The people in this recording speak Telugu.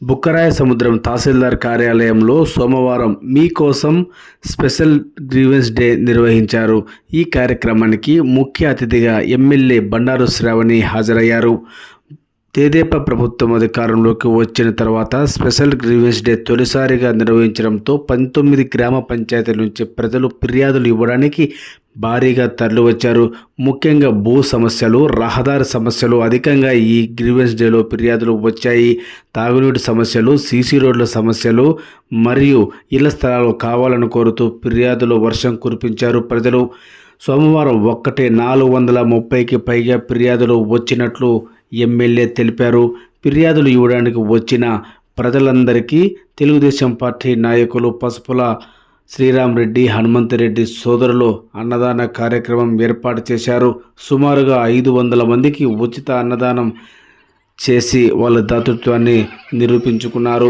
బుక్కరాయ సముద్రం తహసీల్దార్ కార్యాలయంలో సోమవారం మీకోసం స్పెషల్ గ్రీవెన్స్ డే నిర్వహించారు. ఈ కార్యక్రమానికి ముఖ్య అతిథిగా ఎమ్మెల్యే బండారు శ్రావణి హాజరయ్యారు. తెదేపా ప్రభుత్వం అధికారంలోకి వచ్చిన తర్వాత స్పెషల్ గ్రీవెన్స్ డే తొలిసారిగా నిర్వహించడంతో 19 గ్రామ పంచాయతీల నుంచి ప్రజలు ఫిర్యాదులు ఇవ్వడానికి భారీగా తరలివచ్చారు. ముఖ్యంగా భూ సమస్యలు, రహదారి సమస్యలు అధికంగా ఈ గ్రీవెన్స్ డేలో ఫిర్యాదులు వచ్చాయి. తాగునీటి సమస్యలు, సీసీ రోడ్ల సమస్యలు మరియు ఇళ్ల స్థలాలు కావాలని కోరుతూ ఫిర్యాదులు వర్షం కురిపించారు ప్రజలు. సోమవారం 430కి పైగా ఫిర్యాదులు వచ్చినట్లు ఎమ్మెల్యే తెలిపారు. ఫిర్యాదులు ఇవ్వడానికి వచ్చిన ప్రజలందరికీ తెలుగుదేశం పార్టీ నాయకులు పసుపుల శ్రీరామ్ రెడ్డి, హనుమంతరెడ్డి సోదరులు అన్నదాన కార్యక్రమం ఏర్పాటు చేశారు. సుమారుగా 500 మందికి ఉచిత అన్నదానం చేసి వాళ్ళ దాతృత్వాన్ని నిరూపించుకున్నారు.